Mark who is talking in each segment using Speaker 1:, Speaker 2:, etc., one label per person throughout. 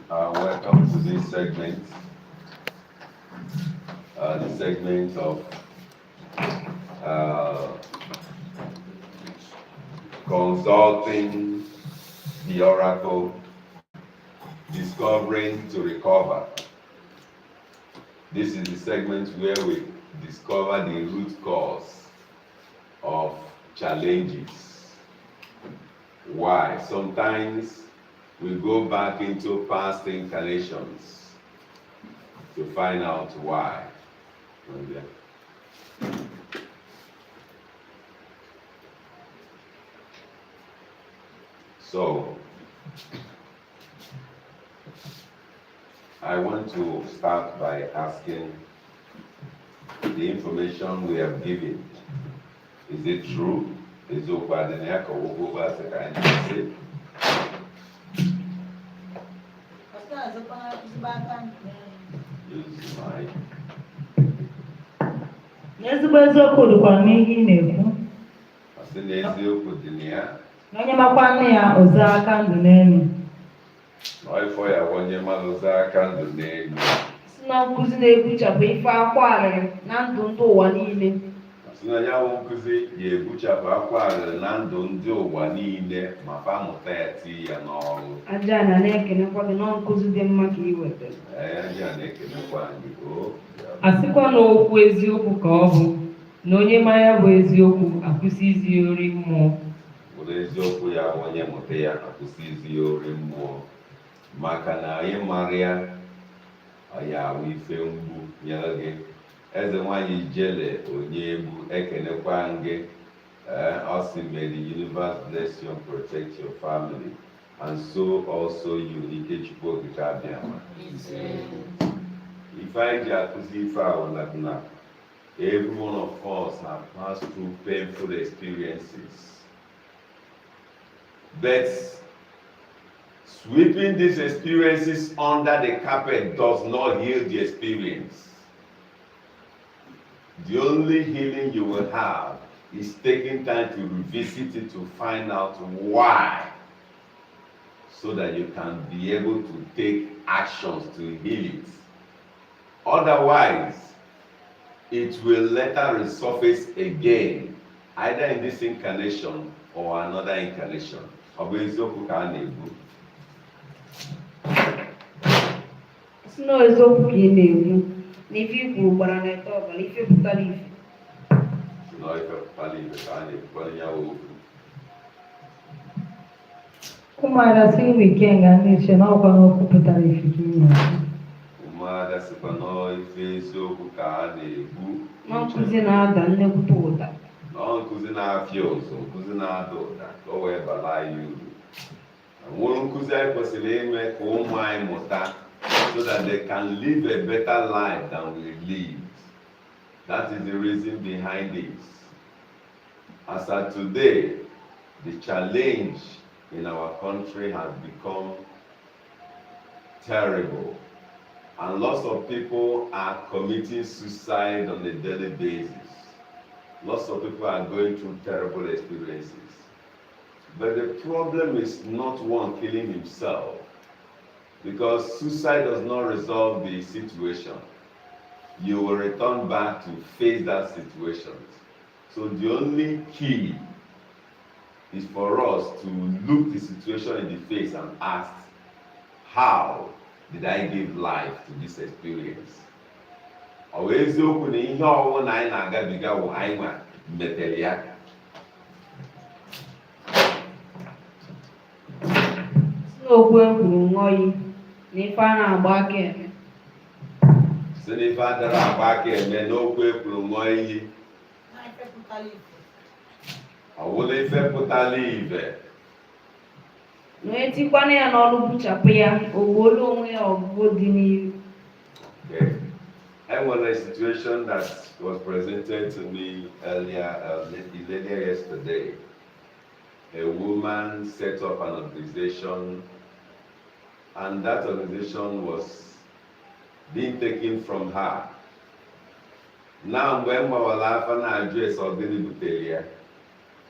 Speaker 1: Welcome to this segment. The segment of consulting the oracle, discovering to recover. This is the segment where we discover the root cause of challenges. Why? Sometimes we go back into past incarnations to find out why. So, I want to start by asking, the information we have given, is it true? Is it
Speaker 2: N'ezigbo eziokwu dịkwa n'ihe ị na-ekwu. Na onye makwa nne ya oze aka ndụ n'elu. Si na nkụzi na-ebuchapụ ife akwa arịrị na ndụ ndị ụwa niile. Aja na na-ekenekwa gị na nkụzi dị mma ka ị wetara. Asịkwa na okwu eziokwu ka ọ bụ na onye ma ya bụ eziokwu akwụsị izi ori mmụọ.
Speaker 1: Eziokwu ya onye mụta ya akwụsị izi ori mmụọ, maka na anyị mara ya ya awụ ife mgbu nyere gị. Eze nwanyị Jele onye egwu ekenekwa gị. Also, may the universe bless you and protect your family, and so also you, Ikechukwu Okike-Abiama. If I just every one of us have passed through painful experiences, but sweeping these experiences under the carpet does not heal the experience. The only healing you will have is taking time to revisit it to find out why, so that you can be able to take actions to heal it. Otherwise, it will later resurface again, either in this incarnation or another incarnation.
Speaker 2: Si na eziokwu ka ị na-ekwu na ife ikwu gbara na ete ọbara ife pụtara ife. Ụmụada si wike nga na-eche na ọkwa n'okwu pụtara ife ka ị na-ekwu.
Speaker 1: Ụmụada sikwa n'ife eziokwu ka a na-ekwu.
Speaker 2: Na nkụzi na-ada nnekwute ụda.
Speaker 1: Nkụzi na-afịa ụzọ, nkụzi na-ada ụda ka o wee bara anyị uru. Nwere nkụzi anyị kwesịrị ime ka ụmụ anyị mụta, so that they can live a better life than we lived. That is the reason behind this. As of today, the challenge in our country has become terrible, and lots of people are committing suicide on a daily basis. Lots of people are going through terrible experiences. But the problem is not one killing himself, because suicide does not resolve the situation. You will return back to face that situation. So the only key is for us to look the situation in the face and ask, how did I give life to this experience? Eziokwu na ihe ọwụ na anyị na-agabiga wụ anyị nwa metere ya.
Speaker 2: Si n'okwu ekwuru ṅụọ iyi na ife a na-agba aka eme.
Speaker 1: Si n'ife adara agba aka eme n'okwu ekwuru ṅụọ iyi. Ọ bụla ife pụtara ife.
Speaker 2: Na etikwana ya n'ọnụ buchapụ ya, o gbuola onwe ya ọgụgụ dị n'ihu.
Speaker 1: Okay. I want a situation that was presented to me earlier yesterday. A woman set up an organization, and that organization was being taken from her. Now, when we were address organization,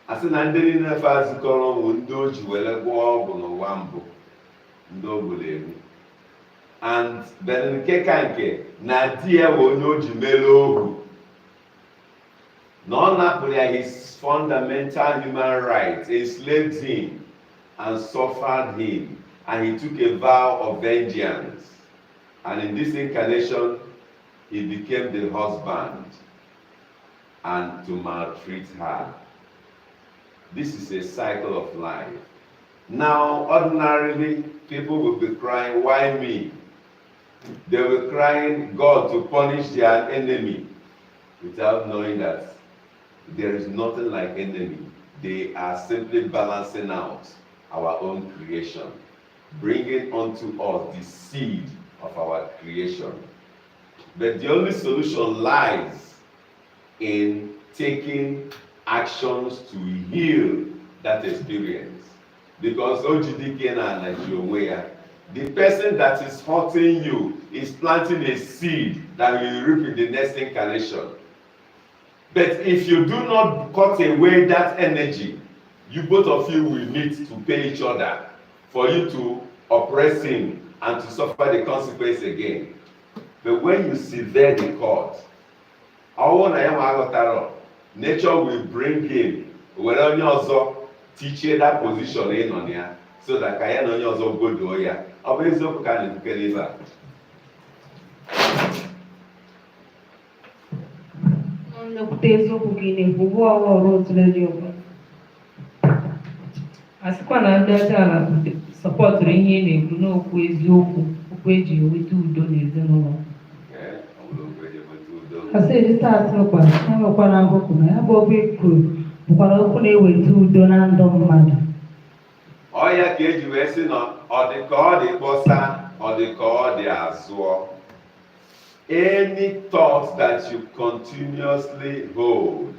Speaker 1: I said, "I'm doing a fast call on those who will go on Wambo, Ndobulemu." And then Kekanke, Nadia will know Jimelo. Non Napoleon, his fundamental human rights enslaved him and suffered him, and he took a vow of vengeance. And in this incarnation, he became the husband and to maltreat her. This is a cycle of life. Now, ordinarily, people will be crying, "Why me?" They were crying God to punish their enemy without knowing that there is nothing like enemy. They are simply balancing out our own creation, bringing unto us the seed of our creation. But the only solution lies in taking actions to heal that experience. Because the person that is hurting you is planting a seed that will reap in the next incarnation. But if you do not cut away that energy, you both of you will need to pay each other for you to oppress him and to suffer the consequence again. But when you sever the cord, nature will bring him teach you that position in on ya, so that I know yours of good or ya. Always look kind of deliver.
Speaker 2: Nnekwute eziokwu gị na-ekwu bụ ọrụ otu ndị ọbụla. A sịkwa na ndị ọcha ala sọpọtụrụ ihe ị na-ekwu n'okwu eziokwu, okwu eji eweta udo n'ezinụlọ. Kasị ejita atụkwa enwekwara akụkụ na ya bụ okwu ekwuru bụkwara okwu na-eweta udo na ndụ mmadụ.
Speaker 1: Ọ ya ka eji wee sị na ọ dị ka ọ dị kpọsa, ọ dị ka ọ dị azụọ. Any thoughts that you continuously hold,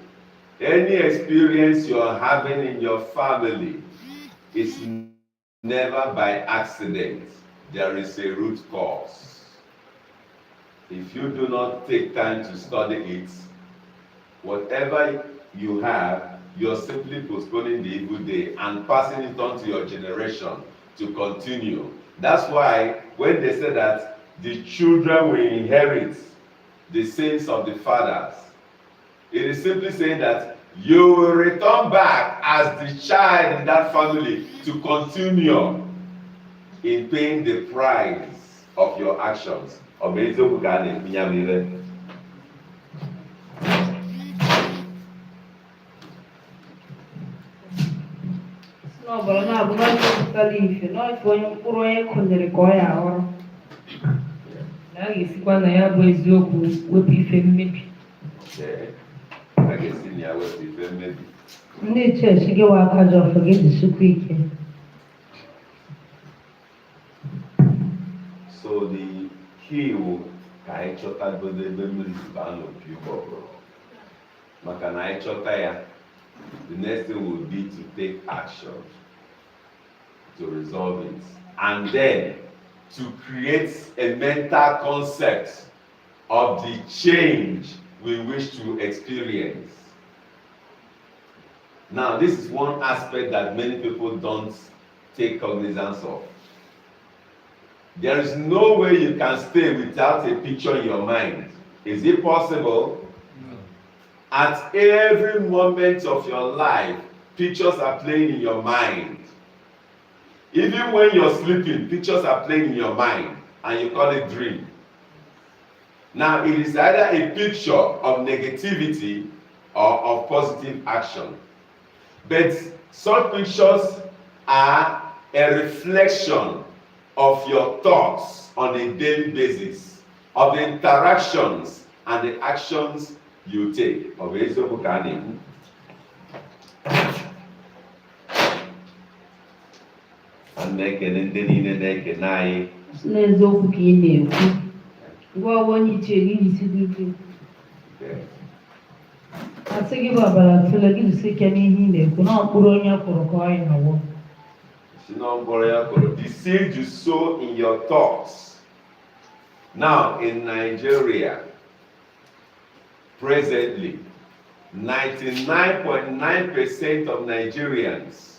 Speaker 1: any experience you're having in your family is never by accident. There is a root cause. If you do not take time to study it, whatever you have, you're simply postponing the evil day and passing it on to your generation to continue. That's why when they say that the children will inherit the sins of the fathers, it is simply saying that you will return back as the child in that family to continue in paying the price of your actions.
Speaker 2: N'ọbara na-abụ n'ọchịpụtara ife n'ofe onye mkpụrụ onye kụnyere ka ọ ya aghọrọ. Na a ga-esikwa na ya bụ eziokwu wepụ ife mmebi. Ndị chọọchị gị wa aka jọfọ gị jisikwa ike.
Speaker 1: So the key will ka anyị chọtagodo ebe mmiri baa n'opi ụgbọgụrụ. Maka na anyị chọta ya, the next thing will be to take action to resolve it, and then to create a mental concept of the change we wish to experience. Now, this is one aspect that many people don't take cognizance of. There is no way you can stay without a picture in your mind. Is it possible? At every moment of your life, pictures are playing in your mind. Even when you're sleeping, pictures are playing in your mind, and you call it dream. Now, it is either a picture of negativity or of positive action. But such pictures are a reflection of your thoughts on a daily basis, of the interactions and the actions you take. Ọ bụ eziokwu ka a na-ekwu. A na-ekele ndị niile na-ekene anyị.
Speaker 2: N'eziokwu ka ị na-ekwu. Ngwa ọgbọ onye ichie gị jisi gị ike. Asị gị bụ abala tụle gị jisi ike n'ihe ị na-ekwu na mkpụrụ onye kwụrụ ka ọ na-awọ.
Speaker 1: The seed you sow in your thoughts. Now in Nigeria, presently, 99.9% of Nigerians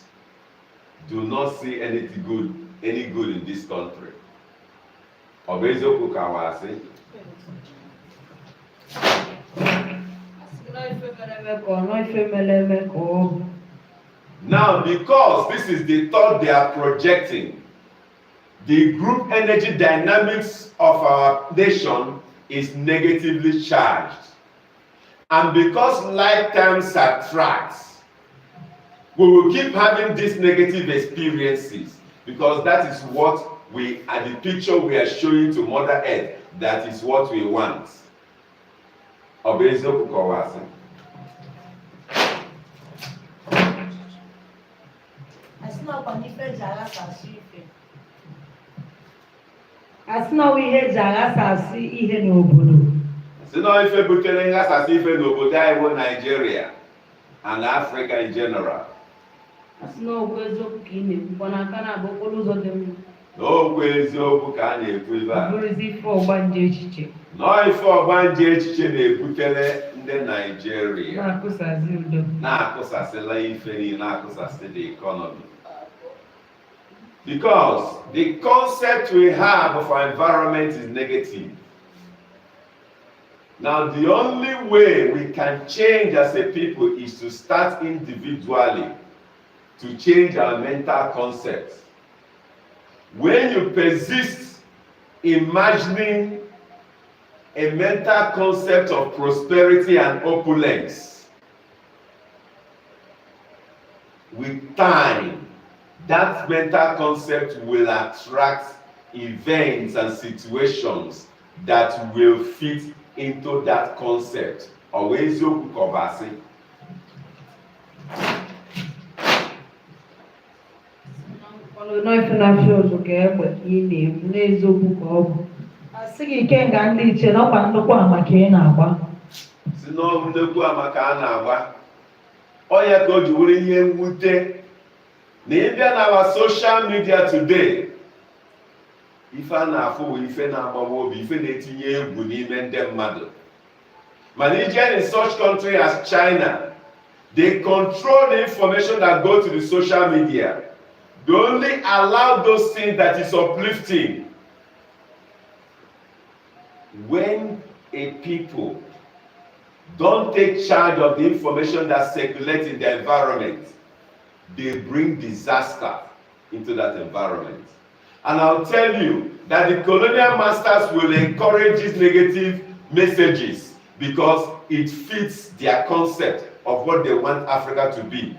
Speaker 1: do not see any good in this country. Obezoku Kawasi. Now, because this is the thought they are projecting, the group energy dynamics of our nation is negatively charged. And because lifetimes attracts, we will keep having these negative experiences because that is what the picture we are showing to Mother Earth, that is what we want. Obezoku Kawasi.
Speaker 2: Asịna ihe ji aghasasị ihe n'obodo.
Speaker 1: Asịna ife butere nghasasị ife n'obodo anyị bụ Nigeria and Africa in general.
Speaker 2: Asịna okwu eziokwu ka ị na-ekwukwa n'aka na-abụ okporo ụzọ dị mma.
Speaker 1: N'okwu eziokwu ka a na-ekwu ebe a.
Speaker 2: Bụrụzi ife ọgbanje echiche.
Speaker 1: Nọọ ife ọgbanje echiche na-ebutere ndị Nigeria.
Speaker 2: Na-akụsasị udo.
Speaker 1: Na-akụsasịla ife niile, na-akụsasị the economy. Because the concept we have of our environment is negative. Now, the only way we can change as a people is to start individually to change our mental concepts. When you persist imagining a mental concept of prosperity and opulence, with time, that mental concept will attract events and situations that will fit into that concept. Always you kobasi.
Speaker 2: No ife na-afịa ọzọ ka egbe ka ị na-ekwu n'eziokwu ka ọ bụ. Asị gị ike nga ndị iche na ọkwa nnukwu ama ka ị na-agba.
Speaker 1: Si n'ọbụ nnukwu ama ka a na-agba. Ọ ya ka o ji were ihe mwute na ịbịa na our social media today, ife a na-afụ bụ ife na-agbawa obi, ife na-etinye egwu n'ime ndị mmadụ. Mana ije in such country as China, they control the information that go to the social media. They only allow those things that is uplifting. When a people don't take charge of the information that circulates in the environment, they bring disaster into that environment. And I'll tell you that the colonial masters will encourage these negative messages because it fits their concept of what they want Africa to be.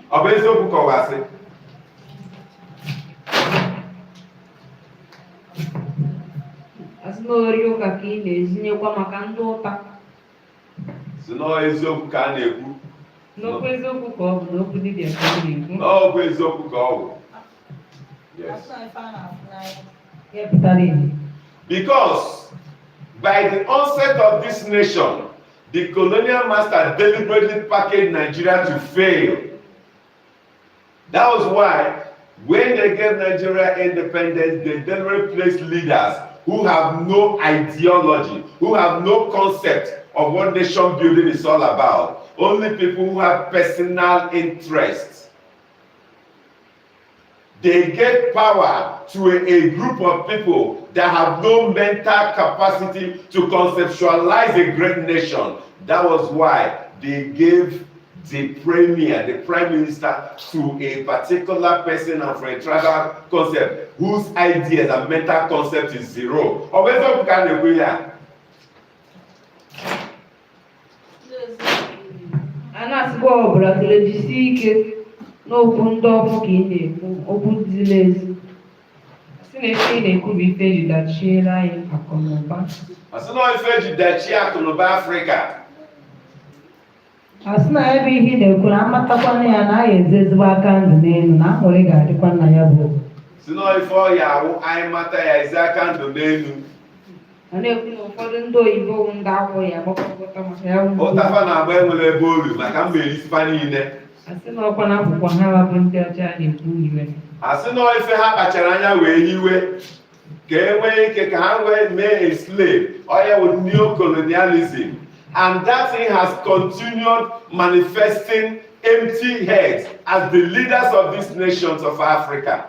Speaker 2: Asịn'ori ụka ka ị na-ezinyekwa maka ndị ụta.
Speaker 1: Si n'eziokwu ka a na-ekwu.
Speaker 2: N'okwu eziokwu ka ọ bụ n'okwu dibịa ka ọ na-ekwu.
Speaker 1: N'okwu eziokwu ka ọ bụ.
Speaker 2: Yes.
Speaker 1: Because by the onset of this nation, the colonial master deliberately packaged Nigeria to fail. That was why when they gave Nigeria independence, they deliberately placed leaders who have no ideology, who have no concept of what nation building is all about. Only people who have personal interests. They gave power to a group of people that have no mental capacity to conceptualize a great nation. That was why they gave the premier, the prime minister, to a particular person and for a tribal concept whose ideas and mental concept is zero.
Speaker 2: Anasịkwa ọbụla kelejisi ike n'okwu ndị ọkụ ka ị na-ekwu okwu ziri ezi. Asị na-efe na-ekwu bụ ife ji dachiela anyị akụ na ụba.
Speaker 1: Asị na ife ji dachie akụnụba Afrịka.
Speaker 2: Asị na ebe ihe na-ekwu na amatakwana ya na anyị eze ezigbo aka ndụ n'elu na aṅụrị ga-adịkwa nna ya bụ.
Speaker 1: Si na ife ọya awụ anyị mata ya ezi aka ndụ n'elu.
Speaker 2: A na-ekwu na ụfọdụ ndị oyibo bụ ndị akwụ ya agbakọta maka ya bụ.
Speaker 1: Ụtafa na-agba enwere ebe olu maka mmeri ife niile.
Speaker 2: Asị na ọkwa na akwụkwọ ha bụ ndị ọcha na-ekwu iwe.
Speaker 1: Asị na ife ha kpachara anya wee hiwe ka e nwee ike ka ha wee mee a slave oya with neo-colonialism, and that thing has continued manifesting empty heads as the leaders of these nations of Africa.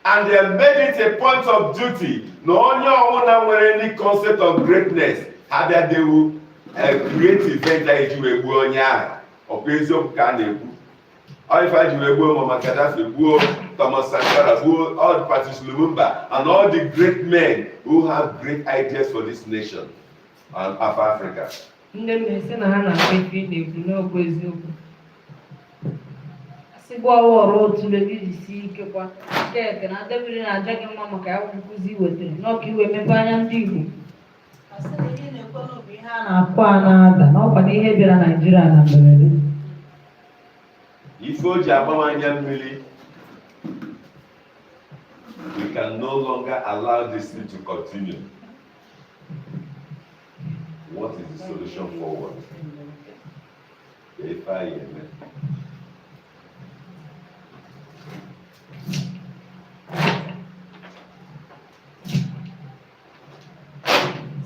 Speaker 1: And they made it a point of duty na onye ọbụla nwere any concept of greatness ha bịa they will create event a eji wee gbuo onye ahụ. Ọ bụ eziokwu ka a na-ekwu. Ife ji wee gbuo Muammar Gaddafi, gbuo Thomas Sankara, gbuo all Patrice Lumumba, and all the great men who have great ideas for this nation of Africa.
Speaker 2: Ndị mmesi na ha na-akpa ife na-ekwu n'okwu eziokwu. Asịgbu ọrụ otu iji si ike kwa Chike na David na-aja gị mma maka ya nkụzi wetara n'ọka iwe mepe anya ndị Igbo. Asị na ihe na-ekwe n'obi ihe a na-akụ a na-ada n'ọkwa na ihe bịara Naịjirịa na mberede.
Speaker 1: Ife o ji agbawanye mmiri, we can no longer allow this thing to continue. What is the solution forward? If I am.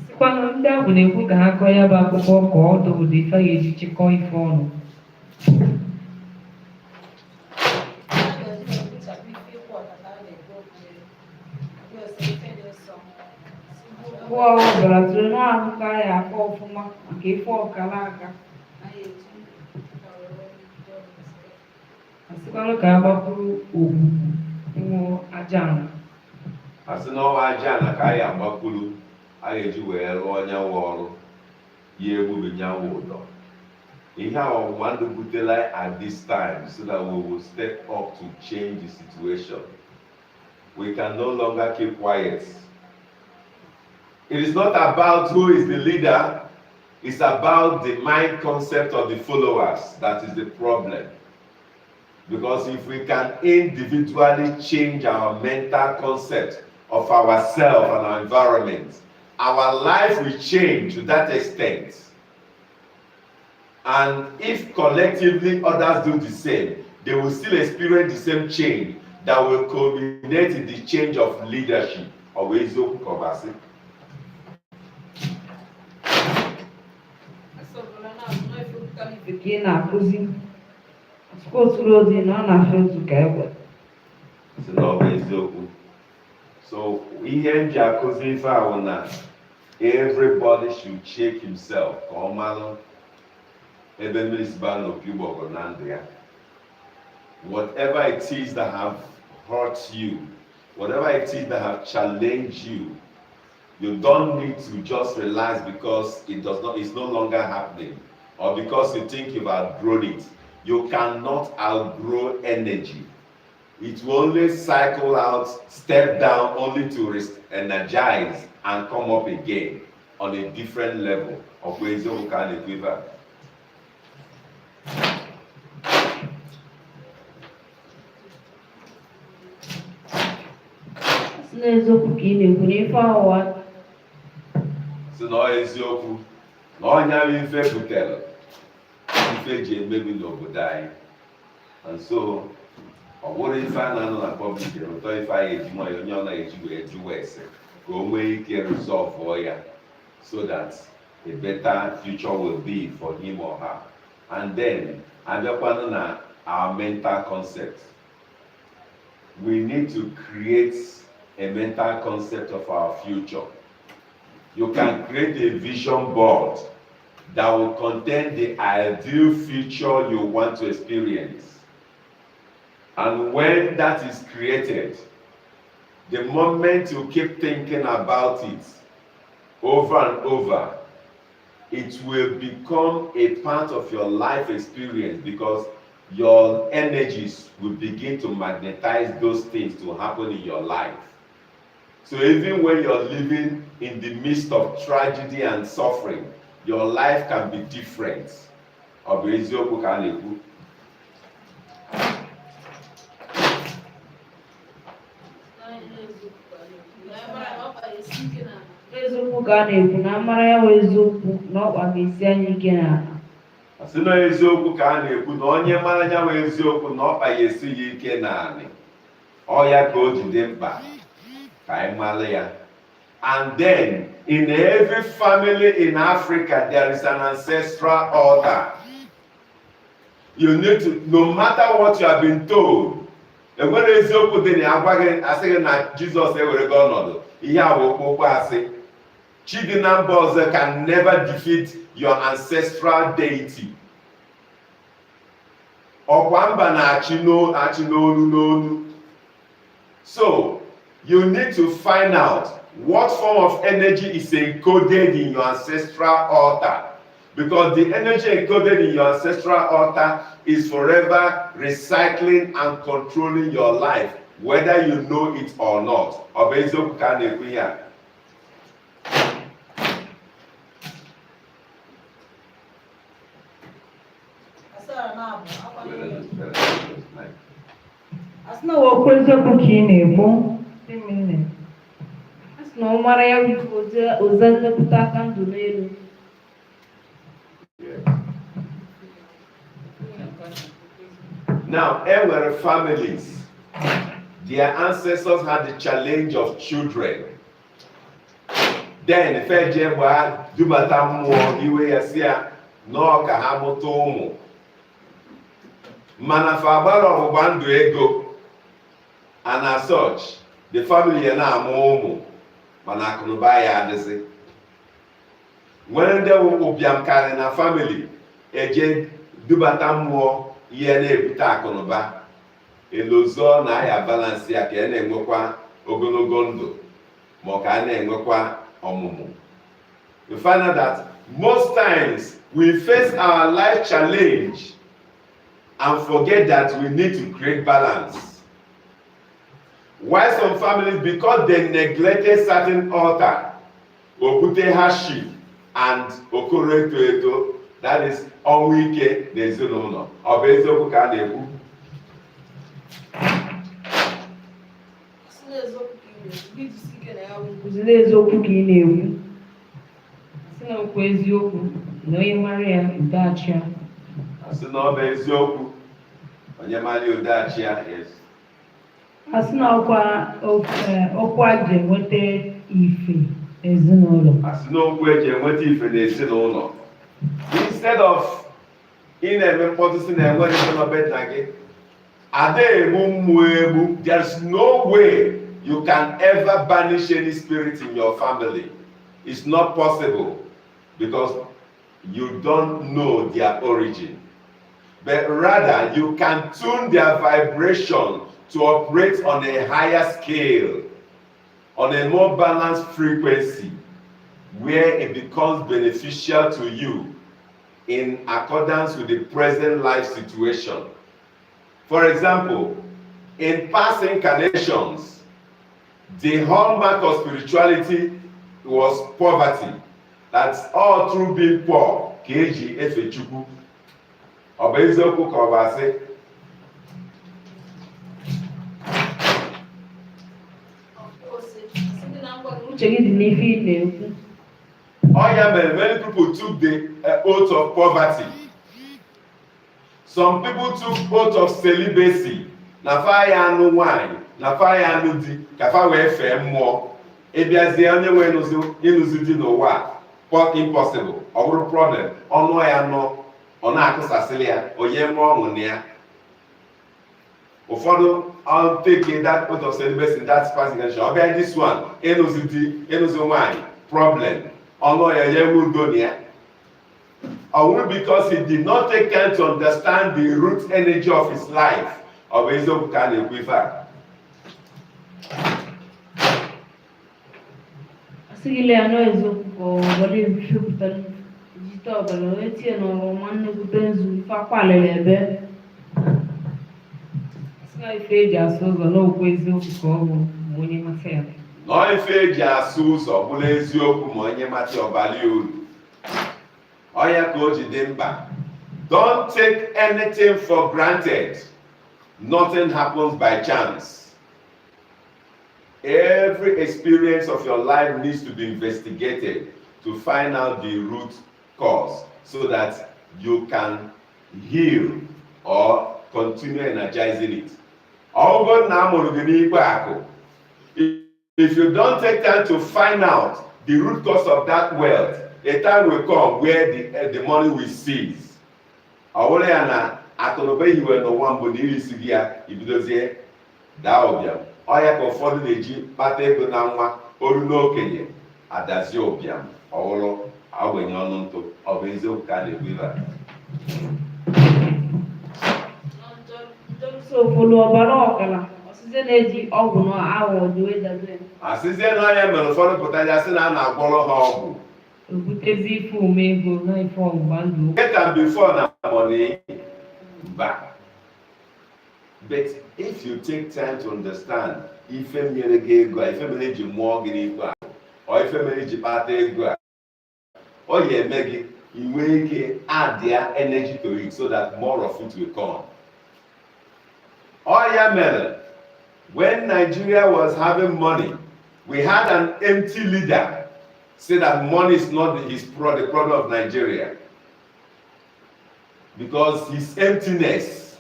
Speaker 2: Sikwanụ ndị ahụ na-ekwu ka ha kọọ ya bụ akwụkwọ ka ọ dọwụdo ife a ga-eji chịkọọ ife ọnụ. Abụọ ọbara tụrụ n'ahụ ka ya akọ ọfụma maka ife ọkara aka. Asịkwanụ ka a gbakwuru ogwugwu ịṅụ aja ala.
Speaker 1: Asị n'ọnwa aja ala ka anyị agbakwuru a ga-eji wee rụọ nyanwụ ọrụ ya egbube nyanwụ ụdọ. Ihe a ọgbụgba ndụ butela at this time so that we will step up to change the situation. We can no longer keep quiet. It is not about who is the leader, it's about the mind concept of the followers that is the problem. Because if we can individually change our mental concept of ourselves and our environment, our life will change to that extent. And if collectively others do the same, they will still experience the same change that will culminate in the change of leadership. Always open conversation.
Speaker 2: Bekee na-akụzi otu ozi na ọ na-afụ otu ka egbe.
Speaker 1: Si na ọ bụ eziokwu. So ihe m ji akụzi ife ahụ na everybody should check himself ka ọ malụ ebe mmiri si baa n'opi ụgbọgụrụ na ndụ ya. Whatever it is that have hurt you, whatever it is that have challenged you, you don't need to just relax because it's no longer happening, or because you think you've outgrown it. You cannot outgrow energy. It will only cycle out, step down, only to energize and come up again on a different level of ways you can equivalent.
Speaker 2: N'eziokwu ka ị na-ekwu n'ife ọwa.
Speaker 1: Si na eziokwu na ọnya ife butere ife ji emebi n'obodo anyị, and so ọ bụrụ ife a na-anọ na public ụtọ ife anyị eji nwayọ onye ọ na-eji wee jụwa ese ka o nwee ike resolve ya so that a better future will be for him or her. And then abịakwanụ na our mental concept, we need to create a mental concept of our future. You can create a vision board that will contain the ideal future you want to experience. And when that is created, the moment you keep thinking about it over and over, it will become a part of your life experience because your energies will begin to magnetize those things to happen in your life. So even when you're living in the midst of tragedy and suffering, your life can be different. Ọ bụ eziokwu ka a na-ekwu.
Speaker 2: Eziokwu ka a na-ekwu na amara ya wee eziokwu na ọkpa ga-esi anyị ike n'ala.
Speaker 1: Asị na eziokwu ka a na-ekwu na onye mara ya wee eziokwu na ọkpa ya esi ya ike n'ala. Ọ ya ka o ji dị mkpa ka anyị mara ya. And then in every family in Africa there is an ancestral altar. You need to, no matter what you have been told, enwere eziokwu dị na agwa gị asị gị na Jizọs ewere gị ọnọdụ, ihe a bụ okpukpe asị. Chi dị na mba ọzọ can never defeat your ancestral deity. Ọkwa mba na-achị n'olu n'olu. So you need to find out what form of energy is encoded in your ancestral altar. Because the energy encoded in your ancestral altar is forever recycling and controlling your life, whether you know it or not. Ọ bụ eziokwu ka a na-ekwu ya.
Speaker 2: Asị na okwu eziokwu ka ị na-ekwu. Asị na ọ mara ya ụzọ nlepụta aka ndụ n'elu.
Speaker 1: Now, were families, their ancestors had the challenge of children. Then, feje gba dubata mmụọ iwe ya si ya nọọ ka ha mụta ụmụ. Mana fa agbara ọgbụgba ndụ ego, and as such, the family ya na-amụ ụmụ, mana akụnụba ya adịzi. Nwere ndị ụbịam karị na family eje dubata mmụọ ihe na-ebute akụnụba, elozọ na aya balansị ya ka ya na-enwekwa ogologo ndụ ma ka a na-enwekwa ọmụmụ. We find out that most times we face our life challenge and forget that we need to create balance. Why some families, because they neglected certain altar, okute hardship and okoro eto eto, that is ọnwụ ike n'ezinụlọ. Ọ bụ eziokwu ka a na-ekwu.
Speaker 2: Asị na eziokwu ka ị na-ekwu. Asị na okwu eziokwu na onye mara ya udeachi ya.
Speaker 1: Asị na ọ bụ eziokwu onye mara ya udeachi ya.
Speaker 2: Asị na okwu a ji enweta ife n'ezinụlọ.
Speaker 1: Asị na okwu eji enweta ife n'ezinụlọ. Instead of ị na-eme mkpọtụ si na enwere ike n'obe nna gị, ada egbu mmụọ egbu, there's no way you can ever banish any spirit in your family. It's not possible because you don't know their origin. But rather, you can tune their vibration to operate on a higher scale, on a more balanced frequency, where it becomes beneficial to you in accordance with the present life situation. For example, in past incarnations, the hallmark of spirituality was poverty. That's all through being poor. Keji efe Chukwu. Ọ bụ eziokwu ka ọ bụ asị?
Speaker 2: Uche gị dị n'ife ị na-ekwu.
Speaker 1: Oh yeah, many people took the oath of poverty. Some people took oath of celibacy. Na fa ya anụ nwanyị, na fa ya anụ di, ka fa wee fee mmụọ. Ịbịazie onye nwe ịnụzi di n'ụwa, impossible, ọ bụrụ problem. Ọnụ ya nọ, ọ na-akụsasịrị ya, onye mmụọ ọṅụ na ya. Ụfọdụ I'll take that oath of celibacy in that past incarnation. Ọ bịa this one, ịnụzi di, ịnụzi nwanyị, problem. Or because he did not take time to understand the root energy of his life. Or eziokwu ka na-ekwu ife a.
Speaker 2: Asị gị lee anọ eziokwu ka obodo ebipụtara jite ọbara wee tie n'ọrụma nnekwute nzu ife akwalere ebe. Asị na ife eji asụ ụzọ n'okwu eziokwu ka ọ bụ onye mata ya.
Speaker 1: Ọ ife eji asụ ụzọ bụrụ eziokwu ma onye mata ọbali uru. Ọ ya ka o ji dị mkpa. Don't take anything for granted. Nothing happens by chance. Every experience of your life needs to be investigated to find out the root cause so that you can heal or continue energizing it. If you don't take time to find out the root cause of that wealth, a time will come where the money will cease. Ọya ka ụfọdụ na-eji kpata ego na nwa oru n'okenye adazi ụbịam ọhụrụ agbenye ọnụ ntụ. Ọ bụ eziokwu ka a na-ekwu ebe a. Asịzie na ọnya mere ụfọdụ pụta ya sị na a na-agwọrọ ha ọgwụ. Get am before na money back. But if you take time to understand ife mere gị ego a, ife mere eji mụọ gị n'ikpe a, ọ ife mere eji kpata ego a, ọ ya eme gị inwe ike add their energy to it so that more of it will come. Ọ ya mere, when Nigeria was having money, we had an empty leader say that money is not the problem of Nigeria, because his emptiness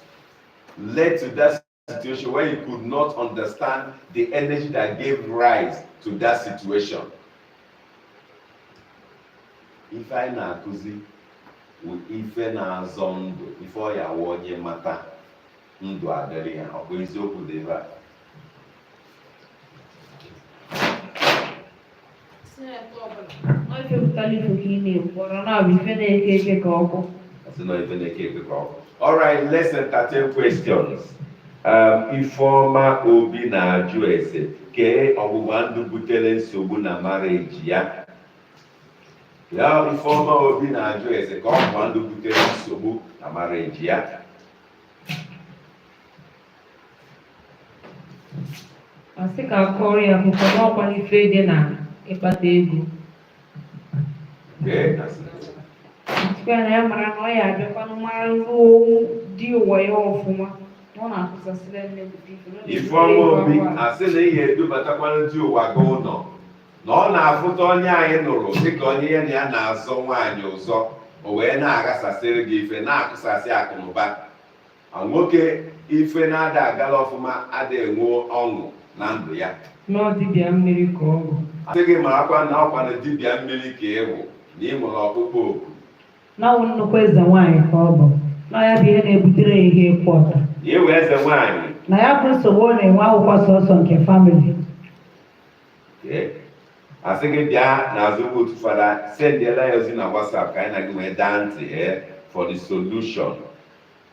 Speaker 1: led to that situation where he could not understand the energy that gave rise to that situation. Ife anyị na-akụzi bụ ife na-azọ ndụ, ife ọ ya wụ onye mata ndụ adịrị ya, ọ bụ eziokwu dị ebe a. All right, let's entertain questions. Ifeoma Obi na-ajụ ese kee ọgbụgba ndụ butere nsogbu na marriage ya. Ya Ifeoma Obi na-ajụ ese ka ọgbụgba ndụ butere nsogbu na marriage ya.
Speaker 2: Asị ka akọrọ ya akụkọ n'ọkwa ife dị na ịkpata ego. Sịkwa na ya mara na ọ ya abịakwanụ mara ruo dị ụwa ya ọfụma. Ọ na-akụsasịrị nnegbuta ife.
Speaker 1: Ifeoma Obi asị na ihe edubatakwanụ ndị ụwa gị ụlọ, na ọ na-afụta onye anyị nụrụ dịka onye ya na ya na-azọ nwaanyị ụzọ, o wee na-aghasasịrị gị ife, na-akụsasị akụnụba. Nwoke ife na-ada agala ọfụma ada enwe ọṅụ na ndụ ya.
Speaker 2: Nọ dibịa mmiri ka ọ bụ.
Speaker 1: Asị gị marakwa na ọkwa na dibịa mmiri ka ị bụ na ị nwere ọkpụkpọ oku.
Speaker 2: N'ọwụ nnukwu eze nwaanyị ka ọ bụ. Na ya bụ ihe na-ebutere ya ihe ịkwụ ọta.
Speaker 1: Ya ewe eze nwaanyị.
Speaker 2: Na ya bụ nsogbu ọ na-enwe akwụkwọ sọsọ nke famili.
Speaker 1: Asị gị bịa n'azụ otu fada sendiela ya ozi na WhatsApp ka anyị na gị wee daa ntị for the solution.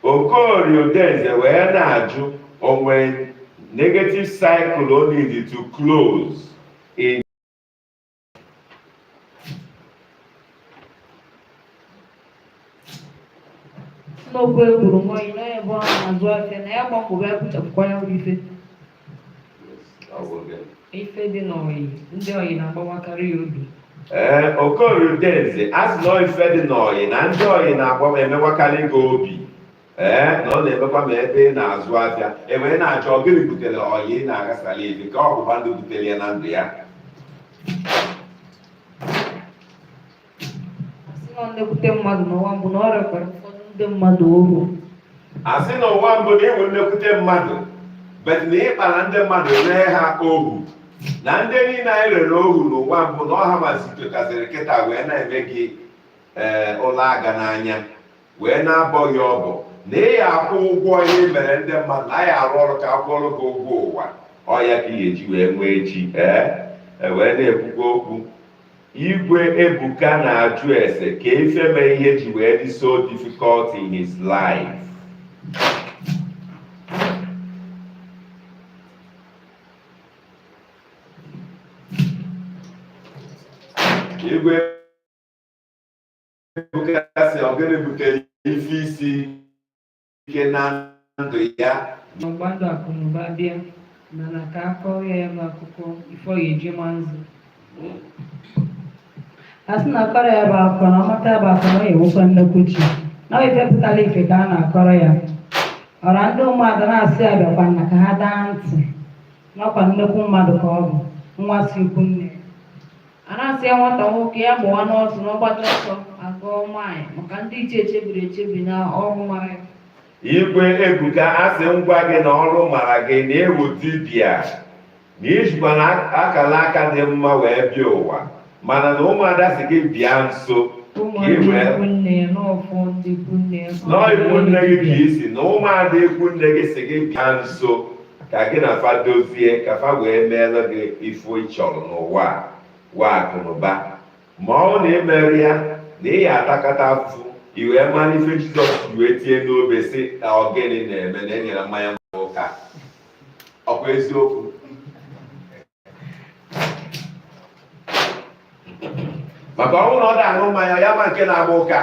Speaker 1: Okorie Udenze wee na-ajụ onwe negative cycle o need to close in
Speaker 2: n'okwu egburu nwanyị na ebe ọ na-azụ afịa na ya gbapụrụ ya kpuchapụkwa ya ife. Ife dị n'oyi, ndị oyi na-agbawakarị ya obi.
Speaker 1: Okorie Udenze asị na ife dị n'oyi na ndị oyi na-emewakarị gị obi. Na ọ na-emekwa ma ebe ị na-azụ afịa ewee na-achọ ọgịrị butere oyi ị na-aghasala ebi ka ọgbụgba ndụ butere ya na ndụ ya.
Speaker 2: Asị na nnekwute mmadụ n'ụwa mbụ na ọ rekwara ụfọdụ ndị mmadụ ohu.
Speaker 1: Asị na ụwa mbụ na ịwụ nnekwute mmadụ bet na ịkpara ndị mmadụ ree ha ohu, na ndị niile anyị rere ohu n'ụwa mbụ na ọha mazitokaziri kịta wee na-eme gị ụlọ aga n'anya wee na-abọ gị ọbụ na ị ya akwụ ụgwọ ihe mere ndị mmadụ na anyị arụ ọrụ ka akwụọrụ gị ụgwọ ụwa. Ọ ya ka ị ga-eji wee nwee echi wee na-ekwukwa okwu. Igwe Ebuka na-ajụ ese ka ife mee ihe ji wee dị so difficult in his life. Igwe Ebuka sị ọ gịnị butere ife isi ike na ndụ ya.
Speaker 2: Ọgbandụ akụnụba bịa. mana ka a kọrọ ya ebe akụkọ ifo ya eji ma nzu a sị na akọrọ ya bụ akụkọ na ọmata ya bụ akụkọ na ọ ga-enwekwa nnukwu chi na ọ ifepụtala ife ka a na-akọrọ ya ọra ndị mmadụ na-asị ya bịakwa na ka ha daa ntị n'ọkwa nnukwu mmadụ ka ọ bụ nwa si ikwu nne a na-asị ya nwata nwoke ya gbawa n'ọsọ n'ọgbata ọsọ agụọ nwaanyị maka ndị iche echebiri echebi na ọrụ mara ya
Speaker 1: igwe Ebuka asị ngwa gị na ọrụ mara gị na ewu dibịa na ijikwa na akala aka dị mma wee bịa ụwa mana na ụmụada si gị bịa nso
Speaker 2: n'ikwu
Speaker 1: nne gị ka isi na ụmụada ikwu nne gị si gị bịa nso ka gị na fa dozie ka fa wee meela gị ifo ị chọrọ n'ụwa wa akụnụba ma ọ na emerụ ya na ị ya atakata afụfụ i wee mara ife Jizọs wee tie n'obe sị ọgịnị na-eme na enyere mmanya ụka ọkwa eziokwu maka ọ bụrụ na ọ da-aṅụ mmanya ya ma nke na-agba ụka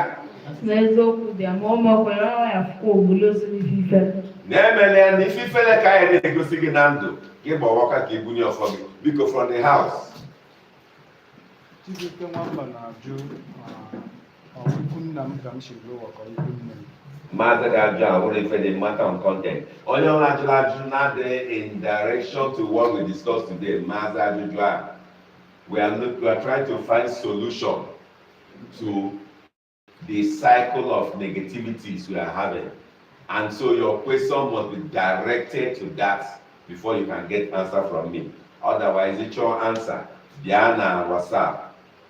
Speaker 2: n'eziokwu dị ma ọ makwara ya fụkwa ogbulozi n'ife
Speaker 1: na-emele ya na ife ifele ka anyị na-egosi gị na ndụ ka ị gbawa ụka ka i bunye ọfọ gị biko from the house
Speaker 3: Chijioke Nwamba na-ajụ ikwu nna m ka m si ruo ụwa ka ikwu nne m.
Speaker 1: Maazị ga-ajụ ahụrụ ife dị matter on content. Onye ọrụ ajụrụ ajụ na-adịghị in direction to what we discussed today. Maazị ajụjụ a we are trying to find solution to the cycle of negativities we are having, and so your question must be directed to that before you can get answer from me. Otherwise, it's your answer. Bịa na WhatsApp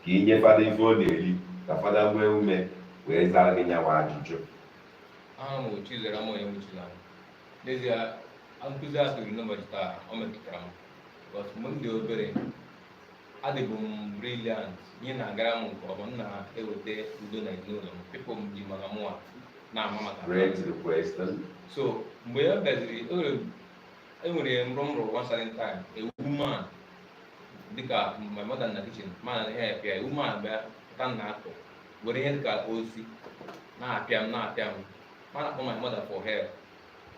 Speaker 1: ka ị nye fada ife ọ na-eri ka fada nwee ume wee zara gị nyawa ajụjụ.
Speaker 4: Aha m Chizere Amoye Nwuchila. N'ezie, nkụzi a tụrụ n'ụbọchị taa o metụtara m because mgbe m dị obere adịbụ m briliant ihe na-agara m nke ọma m na-eweta udo na ezinụlọ m pipụ m ji maka mụnwa na-ama maka so mgbe ya bịaziri enwere mrụmrụ one certain time a woman dịka my mother na kitchen man help ya a woman bịa pụta na akụ were ihe dịka osi na-apịa m mana akpọ my mother for help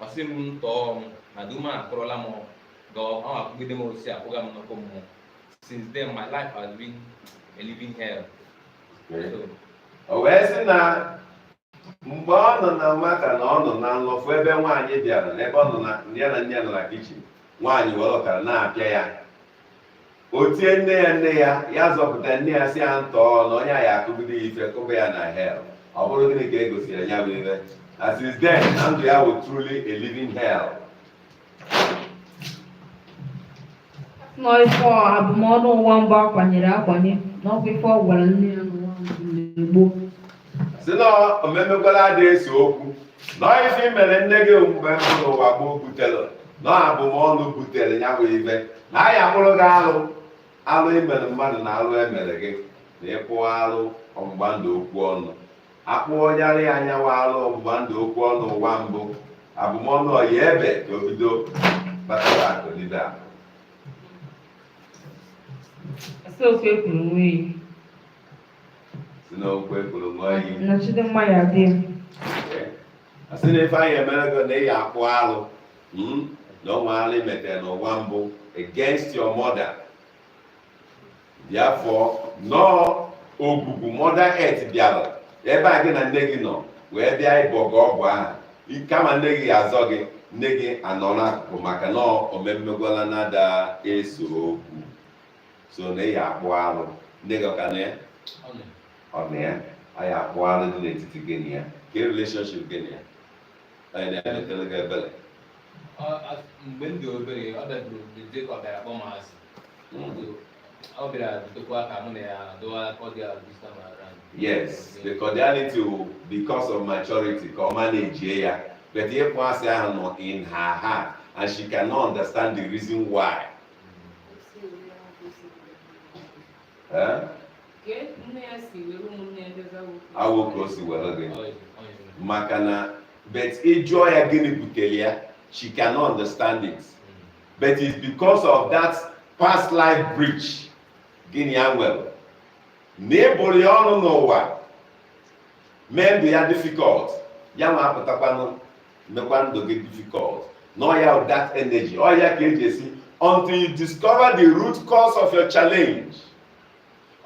Speaker 4: ọ sị m tọọ m na duma akpọrọla m ọ akpụgide m osi akpụga m n'ọkụ mmụọ. Since then my life has been a living hell.
Speaker 1: O wee sị na mgbe ọ nọ na nwata na ọ nọ na nlọfụ ebe nwaanyị bịara n'ebe ọ nọ na ya na nne ya nọ na kichin nwaanyị were ọkara na-apịa ya o tie nne ya ya zọpụta nne ya si ya ntọọ na onye a ya akụgide ya ife kụba ya na hell ọ bụrụ gịnị ka e gosiri ya bụ ife as is then na ndụ ya bụ truly a living hell.
Speaker 2: nọ ife abụmọnụ ụwa mbụ akwanyere akwanye n'ọkwa ife ọ gwara nne ya n'ụwa gboo
Speaker 1: si na omemekwala adị ese okwu na ife imere nne gị omume mbụ n'ụwa gboo butere na abụmọnụ butere ya bụ ife na anyị akpụrụ gị alụ imere mmadụ na alụ emere gị na ịkpụ alụ ọgbụgba ndụ okwu ọnụ akpụọnyarị anyanwụ alụ ọgbụgba ndụ okwu ọnụ ụwa mbụ abụmọnụ ọya ebe ka o bido kpatara akụlibe a
Speaker 2: asị ofe ekwuru nwe iyi
Speaker 1: si n'okwu ekwuru ṅụọ iyi
Speaker 2: nnọchite mma ya dị
Speaker 1: asị na ife anyị emere gị na ịya akpụ alụ na ọnwa alụ imetere n'ụwa mbụ against your mother. Therefore, no ogbugbu mother earth bịara ebe a gị na nne gị nọ wee bịa ịbọ gị ọgwụ ahụ kama nne gị azọ gị nne gị anọ n'akụkụ maka na omemmegwala na-ada eso okwu so na ịya akpụ alụ nne gị ọka na ya ọ na ya anyị akpụ alụ dị n'etiti gị na ya ke relationship gị na ya anyị na-emetere gị ebele
Speaker 4: mgbe m dị obere ọ bịadoro dị ka ọ bịara kpọ m asị ọ bịara dịkwa ka mụ na ya dụwa cordial this time around.
Speaker 1: Yes, the cordiality will, because of maturity ka ọ manage ya but ịkpọ asị ahụ nọ in her heart and she cannot understand the reason why. Awo ka o si were gị maka na but ịjụọ ya gịnị butere ya she cannot understand it but it's because of that past life breach gịnị ya nwere na ịbụrụ ya ọnụ n'ụwa mee ndụ ya difficult ya nwa apụtakwanụ mekwa ndụ gị difficult No, you have that energy. Oh, yeah, until you discover the root cause of your challenge.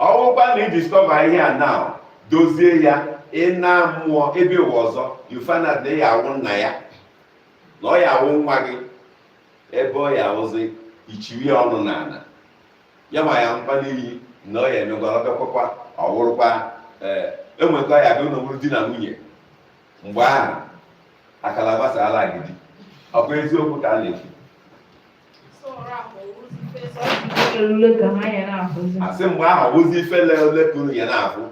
Speaker 1: Oh, when you discover here now, dozie ya ina mmụọ ebe ọzọ, you find out na ya awụ nna ya, na ọ ya awụ nwa gị, ebe ọ ya awụzi ichiwi ọnụ n'ala. Ya ma ya mkpa n'iyi na ọ ya emegwara ọbịakwakwa ọwụrụkwa enwekwa ya bụ n'obodo di na nwunye. Mgbe ahụ akala gbasara agidi. Ọ bụ eziokwu ka a na-ekwu. Asị mgbe ahụ ozi ifele ole kuru ya na-afụ.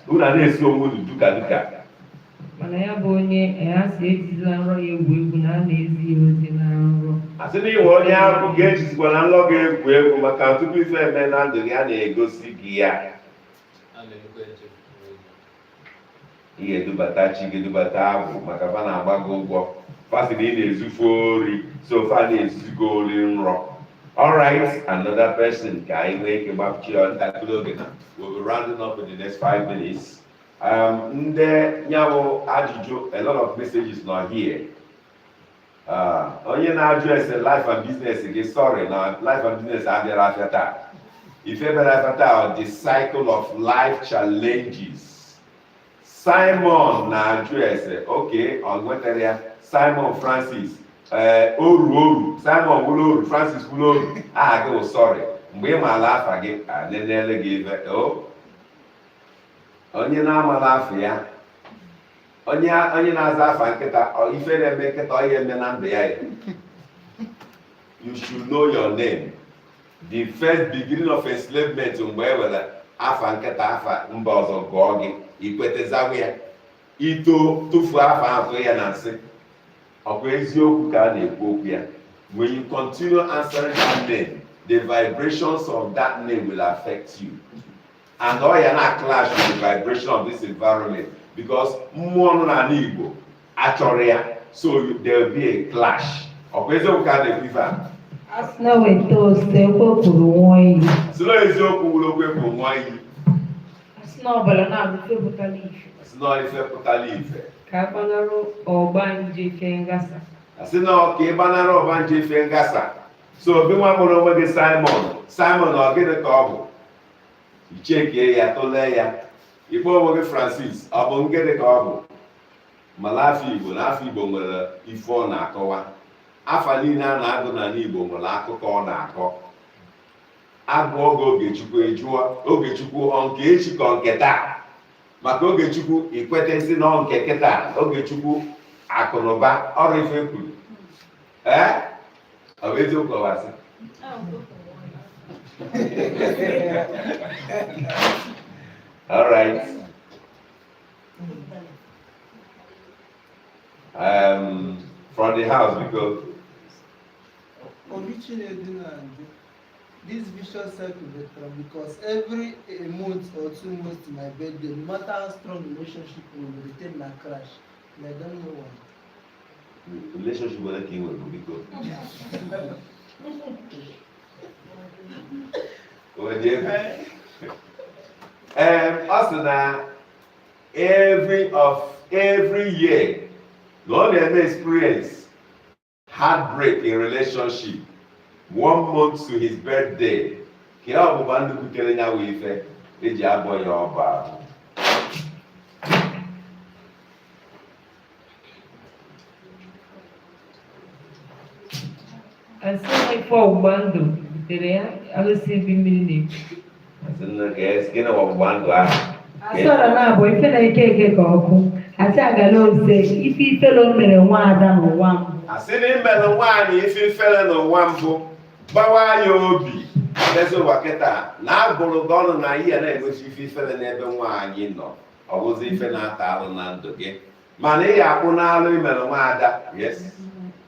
Speaker 1: Unu na-esi onwe unu duka.
Speaker 2: Mana ya bụ onye ya si ejizila nrọ ya egwu na a na-ezi ozi na nrọ.
Speaker 1: Asị na iwe onye ahụ ga-ejizikwa na nrọ ga-egwu maka tupu ife eme na ndụ gị a na-egosi gị ya. Ị ga-edubata chi ga-edubata agwụ maka fa na-agba gị ụgwọ. Fasị na ị na-ezufu ori, so fa na-ezugo ori nrọ. All right, another person ka anyị nwee ike gbapụchi ntakịrị oge na we'll be rounding up in the next 5 minutes. Ndị nyawo ajụjụ, a lot of messages nọ here. Onye na-ajụ ese life and business gị, sorry na life and business abịara afịa taa. Ife bịara afịa taa, the cycle of life challenges. Simon na-ajụ ese, okay, ọ nwetara ya, Simon Francis. Oru Simon wụrụ oru, Francis wụrụ oru. Aha gị wụ sorry. Mgbe ị maala afa gị, nenele gị ife. Onye na-amala afa ya, onye na-aza afa nkịta, ife na-eme nkịta ọ ya eme na ndụ ya. You should know your name. The first beginning of enslavement mgbe e were afa nkịta afa mba ọzọ gụọ gị, ikwetezawa ya, ito tụfuo afa ahụ ya na nsị. Ọkwa eziokwu ka a na-ekwu okwu ya. When you continue answering that name, the vibrations of that name will affect you. And all ya na clash with the vibration of this environment because mmụọ nọ n'ala Igbo achọrọ ya, so there will be a clash. Ọkwa eziokwu ka a na-ekwu ife a.
Speaker 2: Asị na weta ose ekwepụrụ nwa iyi.
Speaker 1: Asị na eziokwu wụrụ okwu ekwuru nwa iyi.
Speaker 2: Asị na ọbara na-abụ ife pụtara ife.
Speaker 1: Asị na ife pụtara ife.
Speaker 2: Ka agbanarị ọgbanje ife ngasa.
Speaker 1: Asị na ka ị gbanarị ọgbanje ife ngasa. So obi nwa mụrụ onwe gị Simon ọ gịnị ka ọ bụ? Ichekie ya, tụlee ya. Ikpọ onwe gị Francis, ọ bụ gịnị ka ọ bụ? Mala afọ Igbo na afọ Igbo nwere ife ọ na-akọwa. Afa niile a na-agụ n'ala Igbo nwere akụkọ ọ na-akọ. Agụọ oge Ogechukwu ejụọ Ogechukwu ọ nke echi ka ọ nke taa. Maka Ogechukwu ikwetezi na ọ nke kịta, Ogechukwu akụnụba ọrụ ife kwuru. Ọ bụ eziokwu ọwasị. All right. From the house, because
Speaker 5: this vicious cycle because every month or 2 months to my birthday, no matter how strong relationship will retain my crash. And I don't know why.
Speaker 1: Relationship with a king will be good. Also every year, the only experience heartbreak in relationship 1 month to his birthday. Kia ọ bụba ndị butere ya wee ife eji abọ ya ọba.
Speaker 2: Asị na ife ọgbụgba ndụ butere ya alụsị ebi mmiri na-ekwu.
Speaker 1: Asị na gịnị ọgbụgba ndụ ahụ?
Speaker 2: Asọrọ na-abụ ife na ike ka ọkụ. Asị agala ose ife ifelo mere nwa ada n'ụwa mbụ.
Speaker 1: Asị na imere nwaanyị ife ifele n'ụwa mbụ gbawa ya obi ezi ụwa kịta na agbụrụ gị ọnụ na ihe na-egosi ife ifele n'ebe nwaanyị nọ. Ọ bụzi ife na-ata alụ na ndụ gị. Mana ị ga-akpụ n'alụ imere nwaada. Yes.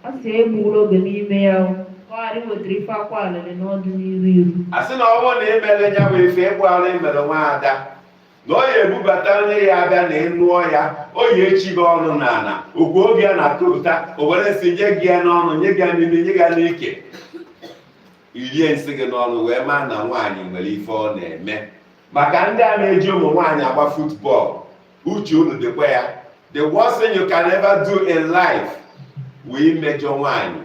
Speaker 2: Ọ sị egburu oge n'ime ya ọgharị wetara ife akwa alịrị n'ọdụ n'iru.
Speaker 1: Asị na ọ bụrụ na imere ya bụ ife ịgbụ alụ imere nwaada na ọ ya ebubata onye ya abịa na ịnụọ ya, o ya echi gị ọnụ n'ala, okwu oge ya na-atụpụta, o were si nye gị ya n'ọnụ, nye gị ya n'ime, nye gị ya n'ike. Irie nsị gị n'ọnụ wee maa na nwaanyị nwere ife ọ na-eme. Maka ndị a na-eji ụmụ nwaanyị agba football, uche unu dịkwa ya. The worst thing you can ever do in life we imejọ nwanyị,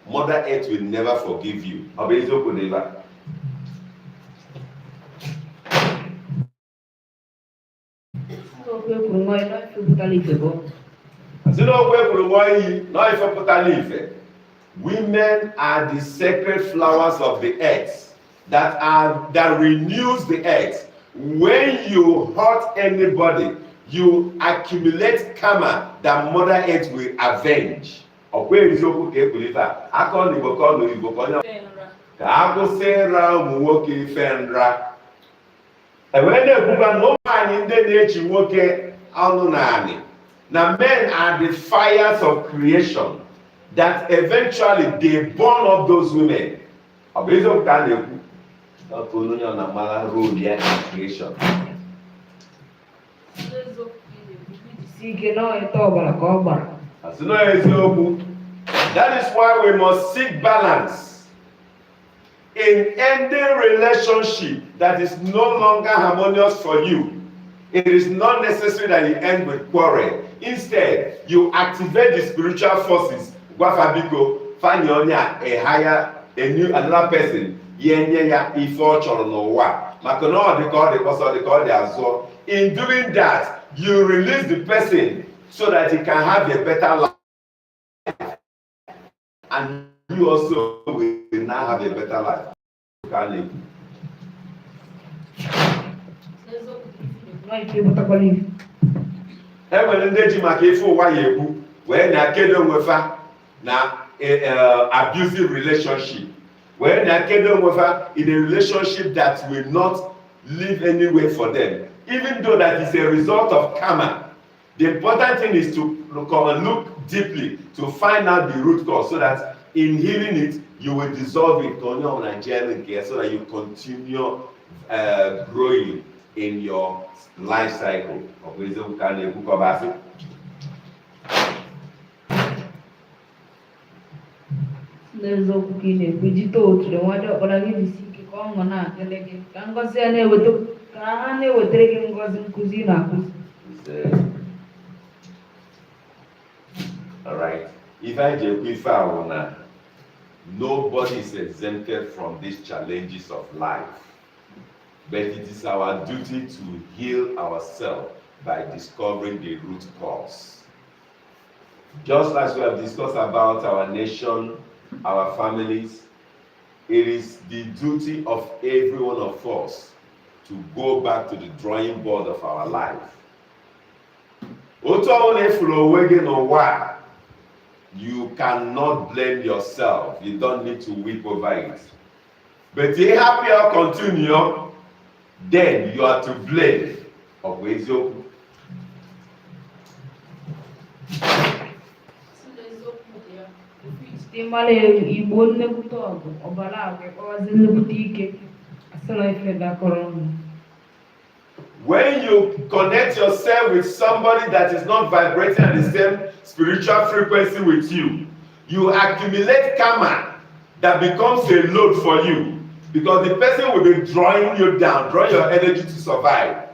Speaker 1: Mother Earth will never forgive you. Ọ bụ eziokwu na ebe a?
Speaker 2: Okwu ekwuru nwa ya n'ife pụtara ife bụ.
Speaker 1: Asị na okwu ekwuru nwa iyi na ife pụtara ife. Women are the sacred flowers of the earth that renews the earth. When you hurt anybody, you accumulate karma that Mother Earth will avenge. Ọkwa eziokwu ka ekwuru ife a. Aka ọ n'Igbo ka ọ n'Igbo ka onye ka akwụsị ịra ụmụ nwoke ife nra. Ewee na-ekwukwa na ụmụ anyị ndị na-echi nwoke ọnụ naanị na men are the fires of creation that eventually they burn up those women. Ọ bụ eziokwu ka a na-ekwu ọkụ onye ọ na-amara role ya in creation.
Speaker 2: Isi ike na ọhịta ọbara ka ọ gbara.
Speaker 1: Asị na eziokwu. That is why we must seek balance in ending relationship that is no longer harmonious for you. It is not necessary that you end with quarrel. Instead, you activate the spiritual forces. Gwafabiko, find your another person. Yenye ya ife ọ chọrọ n'ụwa. Maka na ọ dị ka ọ dị azụ. In doing that, you release the person so that he can have a better life. And you also will now have a better life. Enwere ndị ji maka ife ụwa ya ekwu wee na-akedo onwefa na abusive relationship, wee na-akedo onwefa in a relationship that will not leave any way for them, even though that is a result of karma. The important thing is to look deeply to find out the root cause, so that in healing it, you will dissolve it so that you continue growing in your life cycle.
Speaker 2: N'eziokwu ka ị na-ekwu jite otu nwadị ọkpara gị jisi ike ka ọ ṅụ na-akele gị ka ngọzi ya na-eweta ka ha na-ewetara gị ngọzi nkụzi na-akụzi.
Speaker 1: Alright, if I just nobody is exempted from these challenges of life, but it is our duty to heal ourselves by discovering the root cause. Just as we have discussed about our nation, our families, it is the duty of every one of us to go back to the drawing board of our life. You cannot blame yourself. You don't need to weep over it. But if you happy or continue, then you are to blame.
Speaker 2: Igbo nnekwute ọgụ ọbara agwa ịkpọwazi nnekwute ike asịrị ife dakọrọ ọnụ.
Speaker 1: When you connect yourself with somebody that is not vibrating at the same spiritual frequency with you, you accumulate karma that becomes a load for you, because the person will be drawing you down, drawing your energy to survive.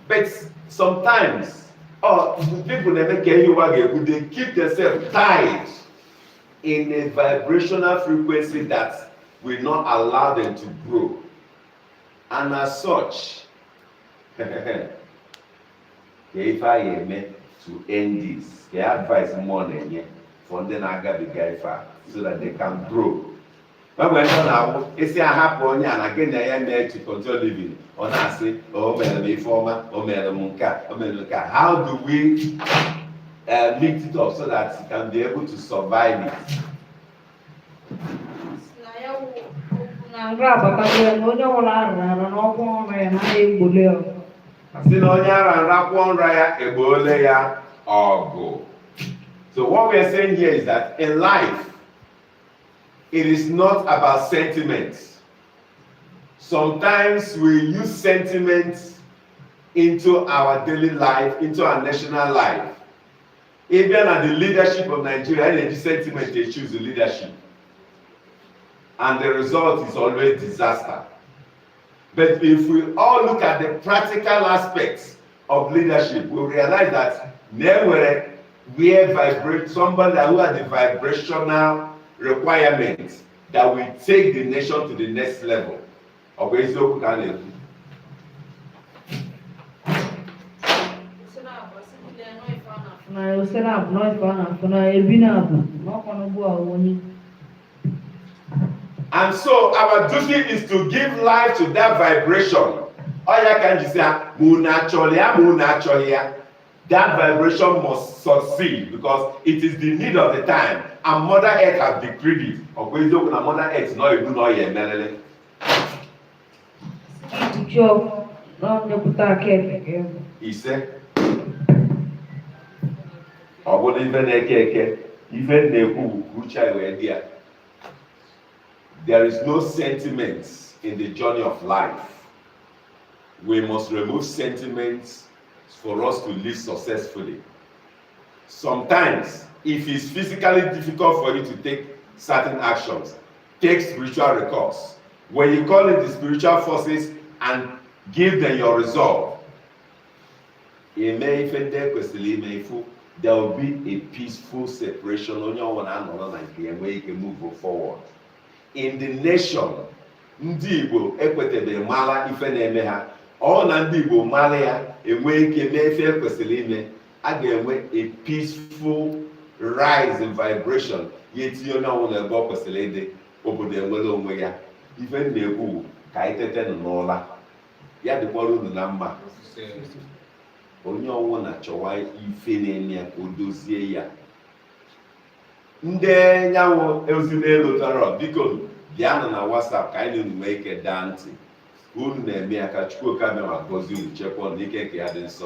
Speaker 1: But sometimes, people never get you again, they keep themselves tied in a vibrational frequency that will not allow them to grow. And as such, if I am meant to end this, the advice more than yet for them so that they can grow. But when now, it's a happy one, and again, I am there to control living. On I say, oh, man, former, oh, man, munka, oh, man, how do we mix it up so that you can be able to survive it? So what we are saying here is that in life, it is not about sentiments. Sometimes we use sentiments into our daily life, into our national life. Even at the leadership of Nigeria, any sentiment they choose the leadership. And the result is always disaster. But if we all look at the practical aspects of leadership, we realize that where somebody who has the vibrational requirements that will take the nation to the next level. Ọ bụ eziokwu ka a na-ekwu.
Speaker 2: Na osena abụ na ife a na-afụ na ebi na abụ na ọkwa n'ugbu a onye.
Speaker 1: And so our duty is to give life to that vibration. Oya ka nji say mu na achọrọ ya mu na achọghị ya. That vibration must succeed because it is the need of the time and Mother Earth has decreed it. Ọ bụ eziokwu na Mother Earth nọ ebu na ọ ya emelele.
Speaker 2: Ikpuchi ọkụ na ndepụta aka ekeke bụ.
Speaker 1: Ise. Ọ bụrụ ife na-eke eke, ife na-ekwu ka uche anyị wee dị ya. There is no sentiments in the journey of life. We must remove sentiments for us to live successfully. Sometimes, if it's physically difficult for you to take certain actions, take spiritual recourse. When you call it the spiritual forces and give them your resolve, there will be a peaceful separation. Onye ọbụla anọrọ na nke enwe ike move forward. In the nation, ndị Igbo ekwetebe mara ife na-eme ha. Ọ na ndị Igbo mara ya enwe ike mee ife ekwesịrị ime, a ga-enwe a peaceful rise in vibration. Ya etinye onye ọbụla ebe ọ kwesịrị ịdị, obodo enwere onwe ya. Ife na-ekwu ka anyị tete n'ụra. Ya dịkwara unu na mma. Onye ọbụla chọwa ife na-eme ya ka o dozie ya. Ndị nyanwụ ozi n'elu tara biko bịanụ na WhatsApp ka anyị na-unu nwee ike daa ntị. Unu na-eme ya ka Chukwuka bịa ma gọzie unu chekwaa na ike nke ya dị nsọ.